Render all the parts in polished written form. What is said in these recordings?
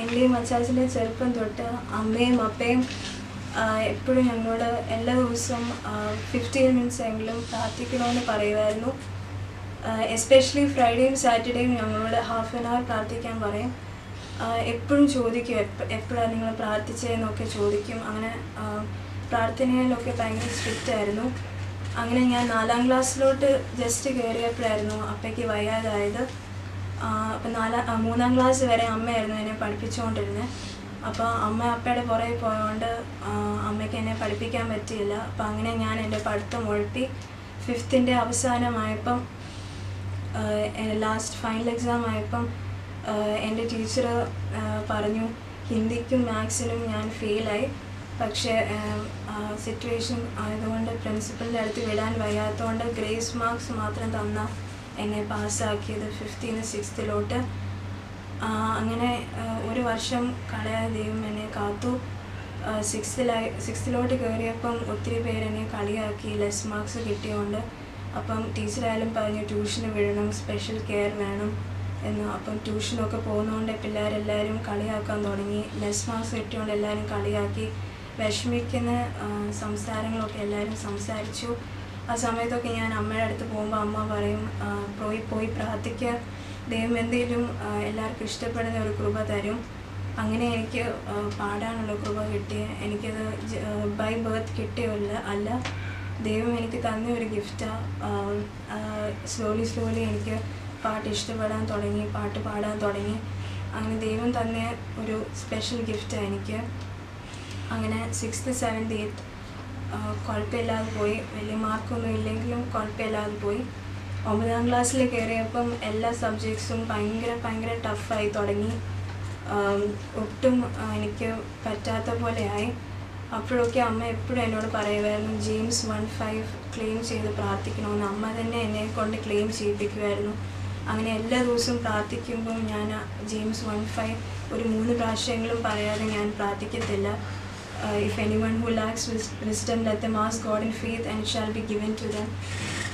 എൻ്റെയും അച്ചാച്ചൻ്റെ ചെറുപ്പം തൊട്ട് അമ്മയും അപ്പയും എപ്പോഴും ഞങ്ങളോട് എല്ലാ ദിവസവും 15 മിനിറ്റ്സ് എങ്കിലും പ്രാർത്ഥിക്കണമെന്ന് പറയുമായിരുന്നു. എസ്പെഷ്യലി ഫ്രൈഡേയും സാറ്റർഡേയും ഞങ്ങളോട് ഹാഫ് ആൻ അവർ പ്രാർത്ഥിക്കാൻ പറയും. എപ്പോഴും ചോദിക്കും എപ്പോഴാണ് നിങ്ങൾ പ്രാർത്ഥിച്ചതെന്നൊക്കെ ചോദിക്കും. അങ്ങനെ പ്രാർത്ഥനയിലൊക്കെ ഭയങ്കര സ്ട്രിക്റ്റ് ആയിരുന്നു. അങ്ങനെ ഞാൻ 4ാം ക്ലാസ്സിലോട്ട് ജസ്റ്റ് കയറിയപ്പോഴായിരുന്നു അപ്പയ്ക്ക് വയ്യാതായത്. അപ്പം 3ാം ക്ലാസ് വരെ അമ്മയായിരുന്നു എന്നെ പഠിപ്പിച്ചുകൊണ്ടിരുന്നത്. അപ്പോൾ അമ്മ അപ്പയുടെ പുറകെ പോയതുകൊണ്ട് അമ്മയ്ക്ക് എന്നെ പഠിപ്പിക്കാൻ പറ്റിയില്ല. അപ്പം അങ്ങനെ ഞാൻ എൻ്റെ പഠിത്തം ഉഴപ്പി 5th അവസാനമായപ്പം ലാസ്റ്റ് ഫൈനൽ എക്സാം ആയപ്പം എൻ്റെ ടീച്ചർ പറഞ്ഞു ഹിന്ദിക്കും മാത്സിനും ഞാൻ ഫെയിലായി. പക്ഷേ സിറ്റുവേഷൻ ആയതുകൊണ്ട് പ്രിൻസിപ്പലിൻ്റെ അടുത്ത് വിടാൻ വയ്യാത്തതുകൊണ്ട് ഗ്രേസ് മാർക്സ് മാത്രം തന്ന എന്നെ പാസ്സാക്കിയത് 5th നിന്ന് 6th. അങ്ങനെ ഒരു വർഷം കളയാതെ ദൈവം എന്നെ കാത്തു. 6th കയറിയപ്പം ഒത്തിരി പേര് എന്നെ കളിയാക്കി ലെസ് മാർക്സ് കിട്ടിയതുകൊണ്ട്. അപ്പം ടീച്ചറായാലും പറഞ്ഞു ട്യൂഷന് വിടണം, സ്പെഷ്യൽ കെയർ വേണം എന്ന്. അപ്പം ട്യൂഷനൊക്കെ പോകുന്നതുകൊണ്ട് പിള്ളേരെല്ലാവരും കളിയാക്കാൻ തുടങ്ങി. ലെസ് മാർക്സ് കിട്ടിയതുകൊണ്ട് എല്ലാവരും കളിയാക്കി. വിഷമിക്കുന്ന സംസാരങ്ങളൊക്കെ എല്ലാവരും സംസാരിച്ചു. ആ സമയത്തൊക്കെ ഞാൻ അമ്മയുടെ അടുത്ത് പോകുമ്പോൾ അമ്മ പറയും പോയി പ്രാർത്ഥിക്കുക, ദൈവം എന്തെങ്കിലും എല്ലാവർക്കും ഇഷ്ടപ്പെടുന്ന ഒരു കൃപ തരും. അങ്ങനെ എനിക്ക് പാടാനുള്ള കൃപ കിട്ടി. എനിക്കത് ബൈ ബർത്ത് കിട്ടിയല്ല അല്ല, ദൈവം എനിക്ക് തന്ന ഒരു ഗിഫ്റ്റാണ്. സ്ലോലി എനിക്ക് പാട്ട് ഇഷ്ടപ്പെടാൻ തുടങ്ങി, പാട്ട് പാടാൻ തുടങ്ങി. അങ്ങനെ ദൈവം തന്ന ഒരു സ്പെഷ്യൽ ഗിഫ്റ്റാണ് എനിക്ക്. അങ്ങനെ 6th 7th 8th കുഴപ്പമില്ലാതെ പോയി. വലിയ മാർക്കൊന്നും ഇല്ലെങ്കിലും കുഴപ്പമില്ലാതെ പോയി. 9ാം ക്ലാസ്സിൽ കയറിയപ്പം എല്ലാ സബ്ജക്ട്സും ഭയങ്കര ടഫായി തുടങ്ങി. ഒട്ടും എനിക്ക് പറ്റാത്ത പോലെയായി. അപ്പോഴൊക്കെ അമ്മ എപ്പോഴും എന്നോട് പറയുമായിരുന്നു ജെയിംസ് 1:5 ക്ലെയിം ചെയ്ത് പ്രാർത്ഥിക്കണമെന്ന്. അമ്മ തന്നെ എന്നെ കൊണ്ട് ക്ലെയിം ചെയ്യിപ്പിക്കുമായിരുന്നു. അങ്ങനെ എല്ലാ ദിവസവും പ്രാർത്ഥിക്കുമ്പം ഞാൻ ജെയിംസ് 1:5 ഒരു 3 പ്രാവശ്യമെങ്കിലും പറയാതെ ഞാൻ പ്രാർത്ഥിക്കത്തില്ല. If anyone who lacks wisdom, let them ask God in faith and it shall be given to them.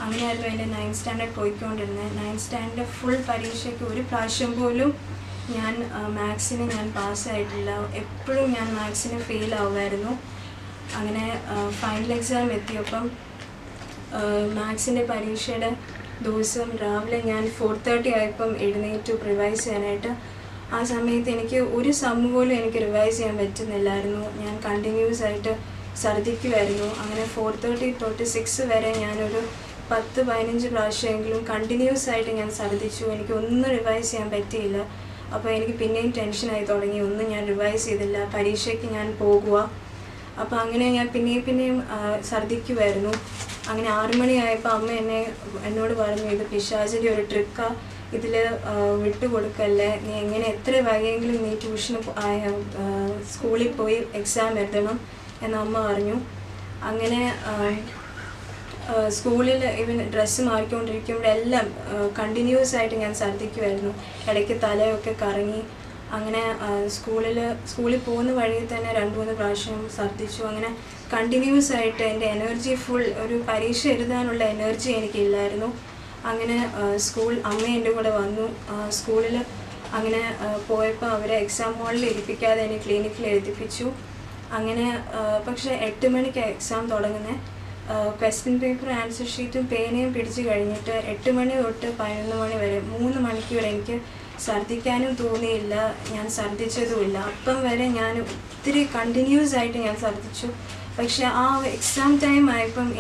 അങ്ങനെയായിരുന്നു എൻ്റെ 9th സ്റ്റാൻഡേർഡ് പോയിക്കൊണ്ടിരുന്നത്. 9th സ്റ്റാൻഡേർഡ് ഫുൾ പരീക്ഷയ്ക്ക് ഒരു പ്രാവശ്യം പോലും ഞാൻ മാത്സിന് ഞാൻ പാസ്സായിട്ടില്ല. എപ്പോഴും ഞാൻ മാത്സിന് ഫെയിൽ ആവുമായിരുന്നു. അങ്ങനെ ഫൈനൽ എക്സാം എത്തിയപ്പം മാത്സിൻ്റെ പരീക്ഷയുടെ ദിവസം രാവിലെ ഞാൻ 4:30 ആയപ്പം എഴുന്നേറ്റു റിവൈസ് ചെയ്യാനായിട്ട്. ആ സമയത്ത് എനിക്ക് ഒരു സം പോലും എനിക്ക് റിവൈസ് ചെയ്യാൻ പറ്റുന്നില്ലായിരുന്നു. ഞാൻ കണ്ടിന്യൂസ് ആയിട്ട് ഛർദ്ദിക്കുമായിരുന്നു. അങ്ങനെ 4:30 തൊട്ട് 6 വരെ ഞാനൊരു 10-15 പ്രാവശ്യമെങ്കിലും കണ്ടിന്യൂസ് ആയിട്ട് ഞാൻ ഛർദ്ദിച്ചു. എനിക്കൊന്നും റിവൈസ് ചെയ്യാൻ പറ്റിയില്ല. അപ്പോൾ എനിക്ക് പിന്നെയും ടെൻഷനായി തുടങ്ങി. ഒന്നും ഞാൻ റിവൈസ് ചെയ്തില്ല, പരീക്ഷയ്ക്ക് ഞാൻ പോകുക. അപ്പോൾ അങ്ങനെ ഞാൻ പിന്നെയും ഛർദ്ദിക്കുമായിരുന്നു. അങ്ങനെ 6 മണിയായപ്പോൾ അമ്മ എന്നോട് പറഞ്ഞു ഇത് പിശാചിൻ്റെ ഒരു ട്രിക്കാണ്, ഇതിൽ വിട്ടുകൊടുക്കല്ലേ, നീ എങ്ങനെ എത്ര വൈകിയെങ്കിലും നീ ട്യൂഷന് സ്കൂളിൽ പോയി എക്സാം എഴുതണം എന്ന് അമ്മ പറഞ്ഞു. അങ്ങനെ സ്കൂളിൽ ഇവൻ ഡ്രസ്സ് മാറിക്കൊണ്ടിരിക്കുമ്പോഴെല്ലാം കണ്ടിന്യൂസ് ആയിട്ട് ഞാൻ ഛർദ്ദിക്കുമായിരുന്നു. ഇടയ്ക്ക് തലയൊക്കെ കറങ്ങി. അങ്ങനെ സ്കൂളിൽ പോകുന്ന വഴിയിൽ തന്നെ 2-3 പ്രാവശ്യം ഛർദ്ദിച്ചു. അങ്ങനെ കണ്ടിന്യൂസ് ആയിട്ട് എൻ്റെ എനർജി ഫുൾ, ഒരു പരീക്ഷ എഴുതാനുള്ള എനർജി എനിക്കില്ലായിരുന്നു. അങ്ങനെ അമ്മ എൻ്റെ കൂടെ വന്നു. സ്കൂളിൽ അങ്ങനെ പോയപ്പോൾ അവരെ എക്സാം ഹാളിൽ ഇരിപ്പിക്കാതെ എന്നെ ക്ലിനിക്കിൽ എഴുതിപ്പിച്ചു. അങ്ങനെ പക്ഷേ 8 മണിക്ക് എക്സാം തുടങ്ങുന്നത്. ക്വസ്റ്റ്യൻ പേപ്പർ ആൻസർ ഷീറ്റും പേനയും പിടിച്ച് കഴിഞ്ഞിട്ട് 8 മണി തൊട്ട് 11 മണി വരെ 3 മണിക്കൂർ എനിക്ക് ഛർദ്ദിക്കാനും തോന്നിയില്ല, ഞാൻ ഛർദ്ദിച്ചതുമില്ല. അപ്പം വരെ ഞാൻ ഒത്തിരി കണ്ടിന്യൂസ് ആയിട്ട് ഞാൻ ഛർദ്ദിച്ചു. പക്ഷേ ആ എക്സാം ടൈം ആയപ്പം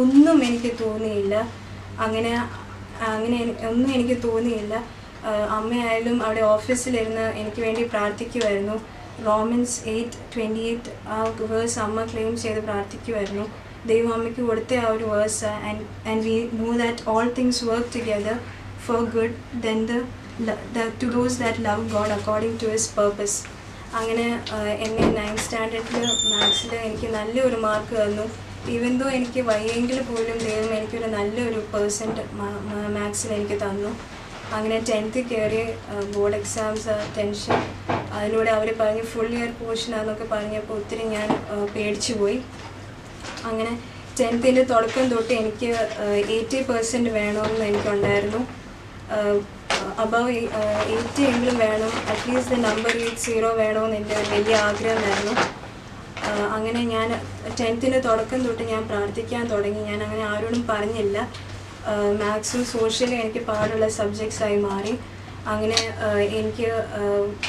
ഒന്നും എനിക്ക് തോന്നിയില്ല. അങ്ങനെ ഒന്നും എനിക്ക് തോന്നിയില്ല. അമ്മയായാലും അവിടെ ഓഫീസിലിരുന്ന് എനിക്ക് വേണ്ടി പ്രാർത്ഥിക്കുമായിരുന്നു. റോമൻസ് 8:28 ആ വേഴ്സ് അമ്മ ക്ലെയിം ചെയ്ത് പ്രാർത്ഥിക്കുമായിരുന്നു. ദൈവം അമ്മയ്ക്ക് കൊടുത്ത ആ ഒരു verse. And we know that all things work together for good then to those that love God according to his purpose. അങ്ങനെ എന്നെ 9th സ്റ്റാൻഡേർഡിൽ മാത്സിൽ എനിക്ക് നല്ലൊരു മാർക്ക് തന്നു. ഈവൻ ദോ എനിക്ക് വയ്യെങ്കിൽ പോലും ദൈവം എനിക്കൊരു നല്ലൊരു % മാത്സിൽ എനിക്ക് തന്നു. അങ്ങനെ 10th കയറി ബോർഡ് എക്സാംസ് ടെൻഷൻ. അതിലൂടെ അവർ പറഞ്ഞ് ഫുൾ ഇയർ പോർഷനാണെന്നൊക്കെ പറഞ്ഞപ്പോൾ ഒത്തിരി ഞാൻ പേടിച്ചു പോയി. അങ്ങനെ 10th തുടക്കം തൊട്ട് എനിക്ക് 80% വേണമെന്ന് എനിക്കുണ്ടായിരുന്നു. അബവ് 80 എങ്കിലും വേണം, അറ്റ്ലീസ്റ്റ് നമ്പർ 80 വേണമെന്ന് എൻ്റെ ഒരു വലിയ ആഗ്രഹമായിരുന്നു. അങ്ങനെ ഞാൻ 10th തുടക്കം തൊട്ട് ഞാൻ പ്രാർത്ഥിക്കാൻ തുടങ്ങി. ഞാൻ അങ്ങനെ ആരോടും പറഞ്ഞില്ല. മാത്സും സോഷ്യലും എനിക്ക് പാടുള്ള സബ്ജക്ട്സായി മാറി. അങ്ങനെ എനിക്ക്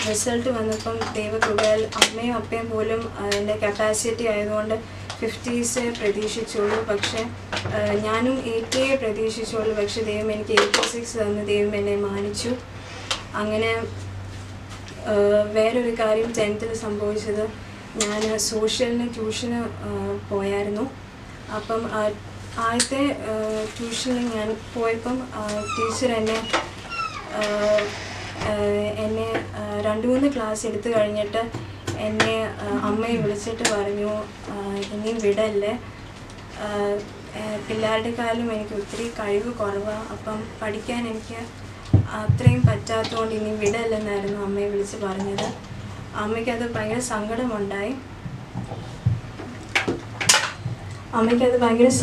റിസൾട്ട് വന്നപ്പം ദൈവകൃപയാൽ അമ്മയും അപ്പയും പോലും എൻ്റെ കപ്പാസിറ്റി ആയതുകൊണ്ട് 50s പ്രതീക്ഷിച്ചുള്ളൂ. പക്ഷേ ഞാനും 80 പ്രതീക്ഷിച്ചുള്ളൂ. പക്ഷേ ദൈവം എനിക്ക് 86 തന്ന് ദൈവം എന്നെ മാനിച്ചു. അങ്ങനെ വേറൊരു കാര്യം 10th സംഭവിച്ചത്, ഞാൻ സോഷ്യലിന് ട്യൂഷന് പോയായിരുന്നു. അപ്പം ആദ്യത്തെ ട്യൂഷനിൽ ഞാൻ പോയപ്പം ടീച്ചർ എന്നെ 2-3 ക്ലാസ് എടുത്തു കഴിഞ്ഞിട്ട് എന്നെ അമ്മയെ വിളിച്ചിട്ട് പറഞ്ഞു, ഇനിയും വിടല്ലേ, പിള്ളേരുടെ കാലം എനിക്ക് ഒത്തിരി കഴിവ് കുറവാണ്, അപ്പം പഠിക്കാൻ എനിക്ക് അത്രയും പറ്റാത്തതുകൊണ്ട് ഇനി വിടല്ലെന്നായിരുന്നു അമ്മയെ വിളിച്ച് പറഞ്ഞത്. അമ്മയ്ക്കത് ഭയങ്കര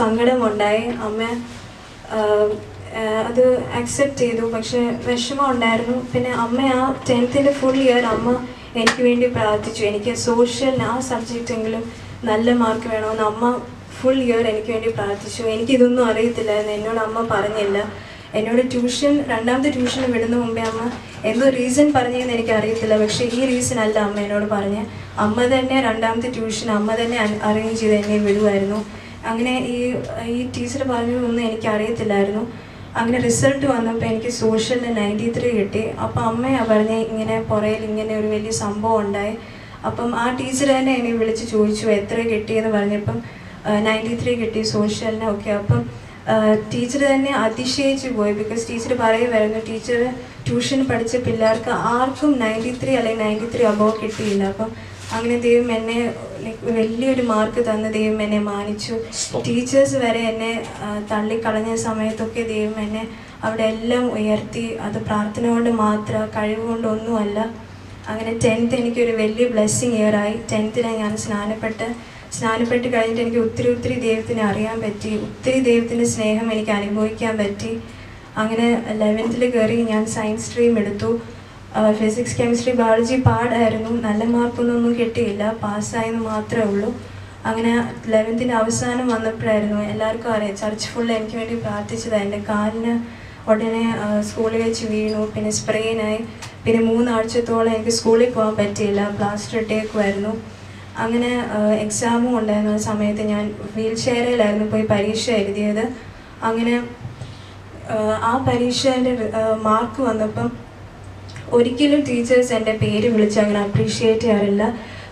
സങ്കടമുണ്ടായി. അമ്മ അത് അക്സെപ്റ്റ് ചെയ്തു. പക്ഷെ വിഷമം ഉണ്ടായിരുന്നു. പിന്നെ അമ്മ ആ 10th ഫുൾ ഇയർ അമ്മ എനിക്ക് വേണ്ടി പ്രാർത്ഥിച്ചു. എനിക്ക് സോഷ്യലിന് ആ സബ്ജക്റ്റെങ്കിലും നല്ല മാർക്ക് വേണമെന്ന് അമ്മ ഫുൾ ഇയർ എനിക്ക് വേണ്ടി പ്രാർത്ഥിച്ചു. എനിക്കിതൊന്നും അറിയത്തില്ലായിരുന്നു. എന്നോട് അമ്മ പറഞ്ഞില്ല. എന്നോട് രണ്ടാമത്തെ ട്യൂഷന് വിടുന്ന മുമ്പേ അമ്മ എന്തോ റീസൺ പറഞ്ഞതെന്ന് എനിക്കറിയത്തില്ല. പക്ഷേ ഈ റീസൺ അല്ല അമ്മ എന്നോട് പറഞ്ഞ്. അമ്മ തന്നെ രണ്ടാമത്തെ ട്യൂഷൻ അമ്മ തന്നെ അറേഞ്ച് ചെയ്ത് എന്നെ വിടുമായിരുന്നു. അങ്ങനെ ഈ ടീച്ചർ പറഞ്ഞതൊന്നും എനിക്കറിയത്തില്ലായിരുന്നു. അങ്ങനെ റിസൾട്ട് വന്നപ്പോൾ എനിക്ക് സോഷ്യലിന് 93 കിട്ടി. അപ്പം അമ്മയാണ് പറഞ്ഞ് ഇങ്ങനെ പുറയിൽ ഇങ്ങനെ ഒരു വലിയ സംഭവം ഉണ്ടായി. അപ്പം ആ ടീച്ചർ തന്നെ എന്നെ വിളിച്ച് ചോദിച്ചു എത്ര കിട്ടിയെന്ന് പറഞ്ഞപ്പം 93 കിട്ടി സോഷ്യലിന്. ഓക്കെ, അപ്പം ടീച്ചർ തന്നെ അതിശയിച്ചു പോയി. ബിക്കോസ് ടീച്ചർ പറയുമായിരുന്നു, ടീച്ചർ ട്യൂഷൻ പഠിച്ച പിള്ളേർക്ക് ആർക്കും 93 അല്ലെങ്കിൽ 93 അബവ് കിട്ടിയില്ല. അപ്പം അങ്ങനെ ദൈവം എന്നെ വലിയൊരു മാർക്ക് തന്ന് ദൈവം എന്നെ മാനിച്ചു. ടീച്ചേഴ്സ് വരെ എന്നെ തള്ളിക്കളഞ്ഞ സമയത്തൊക്കെ ദൈവം എന്നെ അവിടെ എല്ലാം ഉയർത്തി. അത് പ്രാർത്ഥന കൊണ്ട് മാത്രം, കഴിവുകൊണ്ടൊന്നുമല്ല. അങ്ങനെ 10th എനിക്കൊരു വലിയ ബ്ലെസ്സിങ് ഇയറായി. 10th ഞാൻ സ്നാനപ്പെട്ട് കഴിഞ്ഞിട്ട് എനിക്ക് ഒത്തിരി ദൈവത്തിനെ അറിയാൻ പറ്റി. ഒത്തിരി ദൈവത്തിൻ്റെ സ്നേഹം എനിക്ക് അനുഭവിക്കാൻ പറ്റി. അങ്ങനെ 11th കയറി ഞാൻ സയൻസ് സ്ട്രീം എടുത്തു. ഫിസിക്സ്, കെമിസ്ട്രി, ബയോളജി പാടായിരുന്നു. നല്ല മാർക്കൊന്നും കിട്ടിയില്ല, പാസ്സായെന്ന് മാത്രമേ ഉള്ളൂ. അങ്ങനെ 11th അവസാനം വന്നപ്പോഴായിരുന്നു, എല്ലാവർക്കും അറിയാം, ചർച്ച് ഫുള്ള് എനിക്ക് വേണ്ടി പ്രാർത്ഥിച്ചതാണ്. എൻ്റെ കാലിന് ഉടനെ സ്കൂളിൽ വെച്ച് വീണു, പിന്നെ സ്പ്രെയിനായി. പിന്നെ 3 ആഴ്ചത്തോളം എനിക്ക് സ്കൂളിൽ പോകാൻ പറ്റിയില്ല, പ്ലാസ്റ്റർ ഇട്ടേക്കുമായിരുന്നു. അങ്ങനെ എക്സാമും ഉണ്ടായിരുന്നു. ആ സമയത്ത് ഞാൻ വീൽ ചെയറിലായിരുന്നു പോയി പരീക്ഷ എഴുതിയത്. അങ്ങനെ ആ പരീക്ഷേൻ്റെ മാർക്ക് വന്നപ്പം ഒരിക്കലും ടീച്ചേഴ്സ് എൻ്റെ പേര് വിളിച്ച് അങ്ങനെ അപ്രീഷിയേറ്റ് ചെയ്യാറില്ല.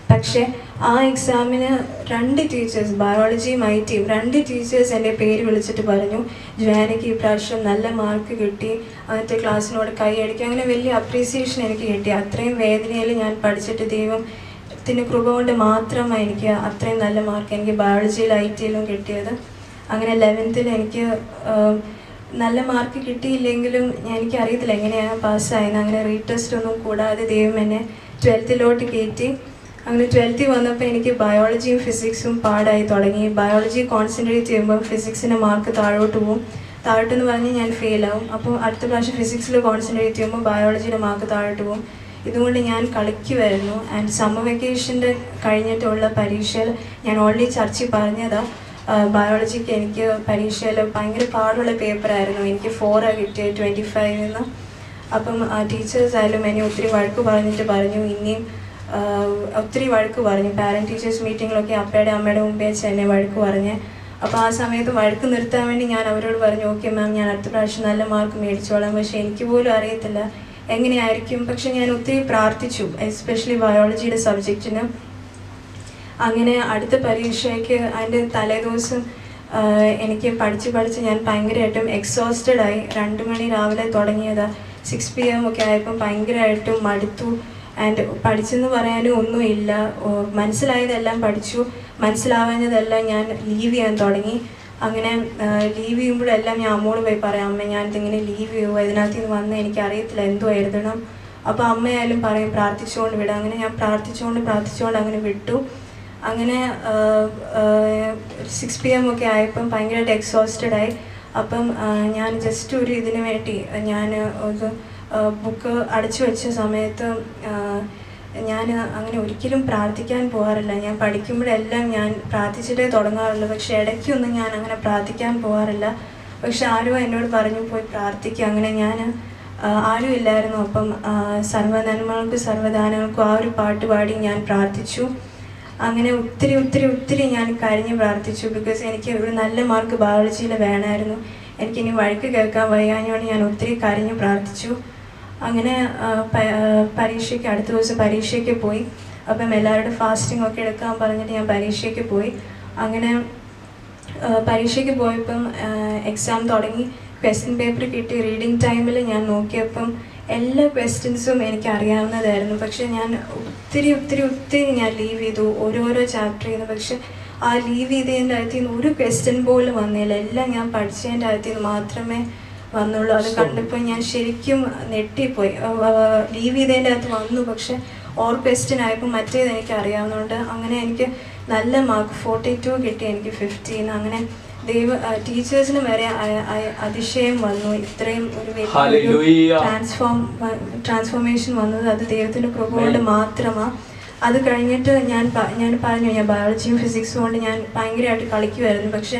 പക്ഷേ ആ എക്സാമിന് 2 ടീച്ചേഴ്സ്, ബയോളജിയും ഐടിയും 2 ടീച്ചേഴ്സ് എൻ്റെ പേര് വിളിച്ചിട്ട് പറഞ്ഞു, ജോയാനയ്ക്ക് ഈ പ്രാവശ്യം നല്ല മാർക്ക് കിട്ടി, അതിൻ്റെ ക്ലാസ്സിനോട് കൈയടിക്കുക. അങ്ങനെ വലിയ അപ്രീസിയേഷൻ എനിക്ക് കിട്ടി. അത്രയും വേദനയിൽ ഞാൻ പഠിച്ചിട്ട് ദൈവത്തിൻ്റെ കൃപ കൊണ്ട് മാത്രമാണ് എനിക്ക് അത്രയും നല്ല മാർക്ക് എനിക്ക് ബയോളജിയിലും ഐടിയിലും കിട്ടിയത്. അങ്ങനെ 11th എനിക്ക് നല്ല മാർക്ക് കിട്ടിയില്ലെങ്കിലും എനിക്കറിയത്തില്ല എങ്ങനെയാണ് പാസ്സായെന്ന്. അങ്ങനെ റീടെസ്റ്റ് ഒന്നും കൂടാതെ ദൈവം എന്നെ 12th കയറ്റി. അങ്ങനെ 12th വന്നപ്പോൾ എനിക്ക് ബയോളജിയും ഫിസിക്സും പാടായി തുടങ്ങി. ബയോളജി കോൺസെൻട്രേറ്റ് ചെയ്യുമ്പോൾ ഫിസിക്സിൻ്റെ മാർക്ക് താഴോട്ടെന്ന് പറഞ്ഞ് ഞാൻ ഫെയിലാവും. അപ്പോൾ അടുത്ത പ്രാവശ്യം ഫിസിക്സിൽ കോൺസെൻട്രേറ്റ് ചെയ്യുമ്പോൾ ബയോളജിയുടെ മാർക്ക് താഴോട്ട് പോകും. ഇതുകൊണ്ട് ഞാൻ കളിക്കുമായിരുന്നു. ആൻഡ് സമ്മർ വെക്കേഷൻ്റെ കഴിഞ്ഞിട്ടുള്ള പരീക്ഷയിൽ ഞാൻ ഓൾറെഡി ചർച്ചിൽ പറഞ്ഞതാണ്, ബയോളജിക്ക് എനിക്ക് പരീക്ഷയിൽ ഭയങ്കര പാടുള്ള പേപ്പറായിരുന്നു. എനിക്ക് 4 കിട്ടിയത് 25. അപ്പം ടീച്ചേഴ്സ് ആയാലും എന്നെ ഒത്തിരി വഴക്ക് പറഞ്ഞു. ഇനിയും ഒത്തിരി വഴക്ക് പറഞ്ഞു. പാരൻറ്റ് ടീച്ചേഴ്സ് മീറ്റിങ്ങിലൊക്കെ അപ്പയുടെ അമ്മയുടെ മുമ്പേ വെച്ച് എന്നെ വഴക്ക് പറഞ്ഞ്. അപ്പോൾ ആ സമയത്ത് വഴക്ക് നിർത്താൻ വേണ്ടി ഞാൻ അവരോട് പറഞ്ഞു, ഓക്കെ മാം, ഞാൻ അടുത്ത പ്രാവശ്യം നല്ല മാർക്ക് മേടിച്ചോളാം. പക്ഷേ എനിക്ക് പോലും അറിയത്തില്ല എങ്ങനെയായിരിക്കും. പക്ഷെ ഞാൻ ഒത്തിരി പ്രാർത്ഥിച്ചു, എസ്പെഷ്യലി ബയോളജിയുടെ സബ്ജക്റ്റിന്. അങ്ങനെ അടുത്ത പരീക്ഷയ്ക്ക് അതിൻ്റെ തലേദിവസം എനിക്ക് പഠിച്ച് ഞാൻ ഭയങ്കരമായിട്ടും എക്സോസ്റ്റഡായി. 2 മണി രാവിലെ തുടങ്ങിയതാണ്, 6 PM ഒക്കെ ആയപ്പം ഭയങ്കരമായിട്ടും മടുത്തു. ആൻഡ് പഠിച്ചെന്ന് പറയാനും ഒന്നുമില്ല. മനസ്സിലായതെല്ലാം പഠിച്ചു, മനസ്സിലാവാഞ്ഞതെല്ലാം ഞാൻ ലീവ് ചെയ്യാൻ തുടങ്ങി. അങ്ങനെ ലീവ് ചെയ്യുമ്പോഴെല്ലാം ഞാൻ അമ്മോട് പോയി പറയാം, അമ്മ ഞാനിതിങ്ങനെ ലീവ് ചെയ്യുമോ, ഇതിനകത്ത് നിന്ന് വന്ന് എനിക്കറിയത്തില്ല എന്തോ എഴുതണം. അപ്പോൾ അമ്മയായാലും പറയും പ്രാർത്ഥിച്ചുകൊണ്ട് വിടാം. അങ്ങനെ ഞാൻ പ്രാർത്ഥിച്ചുകൊണ്ട് അങ്ങനെ വിട്ടു. അങ്ങനെ 6 PM ഒക്കെ ആയപ്പം ഭയങ്കരമായിട്ട് എക്സോസ്റ്റഡായി. അപ്പം ഞാൻ ജസ്റ്റ് ഒരു ഇതിന് വേണ്ടി ഞാൻ ഒരു ബുക്ക് അടച്ചു വെച്ച സമയത്ത് ഞാൻ അങ്ങനെ ഒരിക്കലും പ്രാർത്ഥിക്കാൻ പോകാറില്ല. ഞാൻ പഠിക്കുമ്പോഴെല്ലാം ഞാൻ പ്രാർത്ഥിച്ചിട്ടേ തുടങ്ങാറുള്ളൂ. പക്ഷേ ഇടയ്ക്കൊന്നും ഞാൻ അങ്ങനെ പ്രാർത്ഥിക്കാൻ പോകാറില്ല. പക്ഷെ ആരോ എന്നോട് പറഞ്ഞു പോയി പ്രാർത്ഥിക്കുക. അങ്ങനെ ഞാൻ ആരും ഇല്ലായിരുന്നു. അപ്പം സർവ്വനന്മകൾക്കും സർവ്വദാനങ്ങൾക്കും ആ ഒരു പാട്ട് പാടി ഞാൻ പ്രാർത്ഥിച്ചു. അങ്ങനെ ഒത്തിരി ഒത്തിരി ഒത്തിരി ഞാൻ കരഞ്ഞ് പ്രാർത്ഥിച്ചു. ബിക്കോസ് എനിക്ക് ഒരു നല്ല മാർക്ക് ബയോളജിയിൽ വേണമായിരുന്നു. എനിക്കിനി വഴക്ക് കേൾക്കാൻ വയ്യാഞ്ഞോണ്ട് ഞാൻ ഒത്തിരി കരഞ്ഞ് പ്രാർത്ഥിച്ചു. അങ്ങനെ പരീക്ഷയ്ക്ക് അടുത്ത ദിവസം പരീക്ഷയ്ക്ക് പോയി. അപ്പം എല്ലാവരുടെ ഫാസ്റ്റിംഗ് ഒക്കെ എടുക്കാൻ പറഞ്ഞിട്ട് ഞാൻ പരീക്ഷയ്ക്ക് പോയി. അങ്ങനെ പരീക്ഷയ്ക്ക് പോയപ്പം എക്സാം തുടങ്ങി. ക്വസ്റ്റ്യൻ പേപ്പർ കിട്ടി. റീഡിങ് ടൈമിൽ ഞാൻ നോക്കിയപ്പം എല്ലാ ക്വസ്റ്റ്യൻസും എനിക്ക് അറിയാവുന്നതായിരുന്നു. പക്ഷെ ഞാൻ ഒത്തിരി ഒത്തിരി ഒത്തിരി ഞാൻ ലീവ് ചെയ്തു ഓരോരോ ചാപ്റ്ററിൽ നിന്ന്. പക്ഷെ ആ ലീവ് ചെയ്തതിൻ്റെ അകത്ത് നിന്ന് ഒരു ക്വസ്റ്റ്യൻ പോലും വന്നില്ല. എല്ലാം ഞാൻ പഠിച്ചതിൻ്റെ അകത്ത് നിന്ന് മാത്രമേ വന്നുള്ളൂ. അത് കണ്ടപ്പോൾ ഞാൻ ശരിക്കും നെട്ടിപ്പോയി. ലീവ് ചെയ്തതിൻ്റെ അകത്ത് വന്നു, പക്ഷെ ഓർ ക്വസ്റ്റ്യൻ ആയപ്പോൾ മറ്റേത് എനിക്ക് അറിയാവുന്നതുകൊണ്ട് അങ്ങനെ എനിക്ക് നല്ല മാർക്ക് 42 കിട്ടി, എനിക്ക് 15. അങ്ങനെ ടീച്ചേഴ്സിന് വരെ അതിശയം വന്നു. ഇത്രയും ഒരു വലിയ ട്രാൻസ്ഫോർമേഷൻ വന്നത് അത് ദൈവത്തിൻ്റെ കൃപ കൊണ്ട് മാത്രമാണ്. അത് കഴിഞ്ഞിട്ട് ഞാൻ പറഞ്ഞു ഞാൻ ബയോളജിയും ഫിസിക്സും കൊണ്ട് ഞാൻ ഭയങ്കരമായിട്ട് കളിക്കുമായിരുന്നു. പക്ഷെ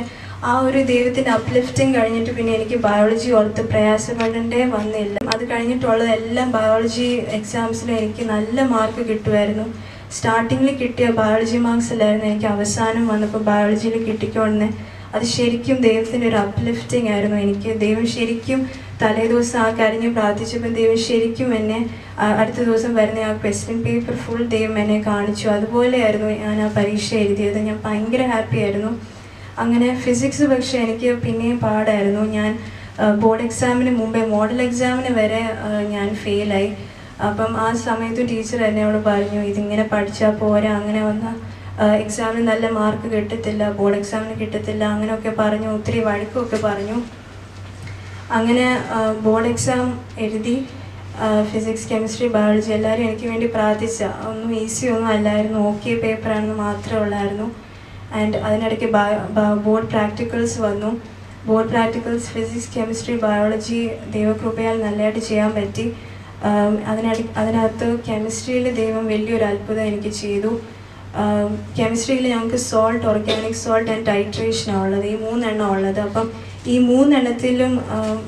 ആ ഒരു ദൈവത്തിൻ്റെ അപ്ലിഫ്റ്റിംഗ് കഴിഞ്ഞിട്ട് പിന്നെ എനിക്ക് ബയോളജി ഓർത്ത് പ്രയാസപ്പെടേണ്ടേ വന്നില്ല. അത് കഴിഞ്ഞിട്ടുള്ളതെല്ലാം ബയോളജി എക്സാംസിൽ എനിക്ക് നല്ല മാർക്ക് കിട്ടുമായിരുന്നു. സ്റ്റാർട്ടിങ്ങിൽ കിട്ടിയ ബയോളജി മാർക്സ് അല്ലായിരുന്നു എനിക്ക് അവസാനം വന്നപ്പോൾ ബയോളജിയിൽ കിട്ടിക്കൊണ്ടേ. അത് ശരിക്കും ദൈവത്തിൻ്റെ ഒരു അപ്ലിഫ്റ്റിംഗ് ആയിരുന്നു എനിക്ക്. ദൈവം ശരിക്കും തലേദിവസം ആ കരഞ്ഞ് പ്രാർത്ഥിച്ചപ്പോൾ ദൈവം ശരിക്കും എന്നെ അടുത്ത ദിവസം വരുന്ന ആ ക്വസ്റ്റ്യൻ പേപ്പർ ഫുൾ ദൈവം എന്നെ കാണിച്ചു. അതുപോലെയായിരുന്നു ഞാൻ ആ പരീക്ഷ എഴുതിയത്. ഞാൻ ഭയങ്കര ഹാപ്പി ആയിരുന്നു. അങ്ങനെ ഫിസിക്സ് പക്ഷേ എനിക്ക് പിന്നെയും പാടായിരുന്നു. ഞാൻ ബോർഡ് എക്സാമിന് മുമ്പേ മോഡൽ എക്സാമിന് വരെ ഞാൻ ഫെയിലായി. അപ്പം ആ സമയത്തും ടീച്ചർ എന്നോട് പറഞ്ഞു ഇതിങ്ങനെ പഠിച്ചാൽ പോരാ, അങ്ങനെ വന്നാൽ എക്സാമിന് നല്ല മാർക്ക് കിട്ടത്തില്ല, ബോർഡ് എക്സാമിന് കിട്ടത്തില്ല, അങ്ങനെയൊക്കെ പറഞ്ഞു. ഒത്തിരി വഴക്കുമൊക്കെ പറഞ്ഞു. അങ്ങനെ ബോർഡ് എക്സാം എഴുതി. ഫിസിക്സ് കെമിസ്ട്രി ബയോളജി എല്ലാവരും എനിക്ക് വേണ്ടി പ്രാർത്ഥിച്ച. ഒന്നും ഈസി ഒന്നും അല്ലായിരുന്നു. ഓക്കെ പേപ്പറാണെന്ന് മാത്രമേ ഉള്ളായിരുന്നു. ആൻഡ് അതിനിടയ്ക്ക് ബോർഡ് പ്രാക്ടിക്കൽസ് വന്നു. Board practicals physics chemistry biology ദൈവകൃപയാൽ നല്ലതായിട്ട് ചെയ്യാൻ പറ്റി. അതിനകത്ത് കെമിസ്ട്രിയിൽ ദൈവം വലിയൊരു അത്ഭുതം എനിക്ക് ചെയ്തു. കെമിസ്ട്രിയിൽ ഞങ്ങൾക്ക് സോൾട്ട്, ഓർഗാനിക് സോൾട്ട് ആൻഡ് ടൈട്രേഷനാണ് ഉള്ളത്. ഈ 3 എണ്ണം ഉള്ളത്. അപ്പം ഈ 3 എണ്ണത്തിലും